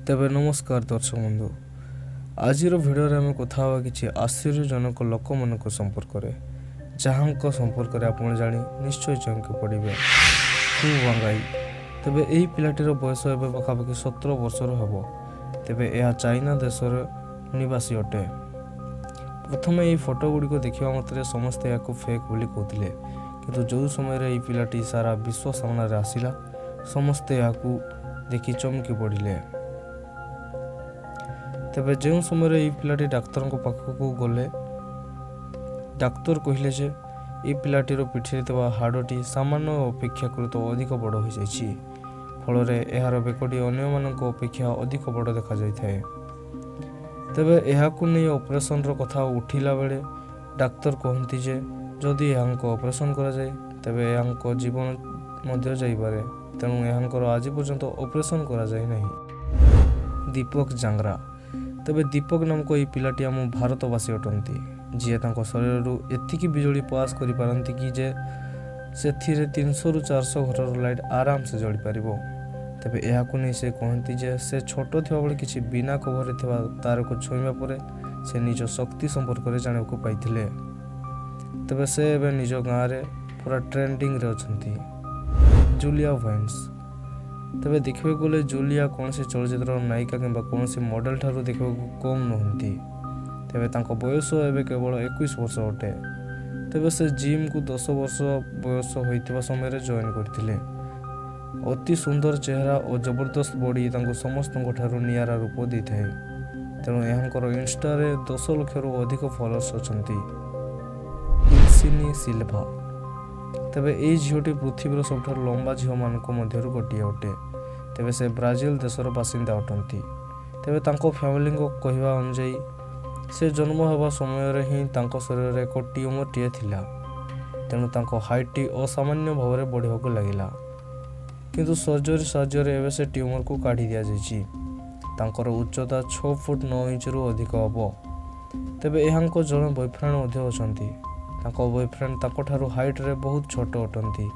तेबे नमस्कार दर्शक बंधु आज भिडियो आम कथा कि आश्चर्यजनक लोक मान संपर्क में जहाँ संपर्क में आप जानी निश्चय चमकी पड़े हु वांगाई। तेबे यही पिलाटीर बयस एवं पाखापाखि 17 वर्षर हम। तेबे यह चाइना देशर निवासी अटे। प्रथम यही फोटो गुड़िक देखा मात्रे समस्ते या फेक बोली कहते, किंतु जो समय यही पिलाटी सारा विश्व सामने आसिला समस्ते या देखि चमकी पड़े। तेबे जो समय यही पिलाटी डाक्तर पाखक गले डाक्तर कहले जे ये पिलाटीर पिठी हाड़टी सामान्य अपेक्षाकृत अधिक बड़ हो जाइछि, फल यार बेकटी अन्य मानक अपेक्षा अधिक बड़ देखा जाए। तेबे यहाकू नहीं ऑपरेशन कथा उठिला बेले डाक्तर कहती जे जदि यहाँ ऑपरेशन करा जाए तेबे यहाँ जीवन मध्य जाइपारे, तेणु यहाँ आज पर्यंत ऑपरेशन करा जाए नहीं। दीपक जांगरा। तेबे दीपक नामक ये पिलाटी आम भारतवासी अटंती, जी शरीर एतिकी बिजुली पास करि पारंती कि जे सेथिरे 300 रु 400 घर लाइट आराम से जली पार। तेबे यहाकू नहीं से कहती जे से छोट थिबा बेले किछि बिना कवर थिबा तार को छुईबा परे से निज शक्ति संपर्क में जाने को पाइथिले। तेबे से एबे निज गाँव रे पूरा ट्रेंडिंग रे अछंती। Julia wines. तेबे देखिबे गले जूलिया कौन सी चलचित्र नायिका किंबा कौन सी मॉडल ठारू देखा कम नहंती। तेबे तांको बयस एबे केवल 21 वर्ष अटे। तेबे से जिम को 10 वर्ष बयस होइतिबा समय रे जॉइन करथिले। अति सुंदर चेहरा और जबरदस्त बॉडी तांको समस्त ठारू नियारा रूप देइथाय, तेणु यहांकर इंस्टा रे 10 लाख रु अधिक फॉलोअर्स अछंती। इल्सिनी सिल्वा। तेबे ए झीटी पृथ्वीर सबठार लंबा झील मानक मध्यरु गोटे अटे। तेबे से ब्राजिल देशर बासिंदा अटंती। तेबे तांको फैमिली को कहवा अनुजाई से जन्म होगा समय रे ही तांको शरीर एक ट्यूमर टीए थिला, तेणु तांको हाइट असामान्य भाव में बढ़ाक लगिला, किंतु सर्जरी साहाय्य एवं से ट्यूमर को काढ़ी दिया जाइछि। तांकर उच्चता 6 फुट 9 इंच रु अधिक हम। तेबे यहाँ जड़े बॉयफ्रेंड अछंती। तांको बॉयफ्रेंड तांको ठारू हाइट रे बहुत छोट अटंती।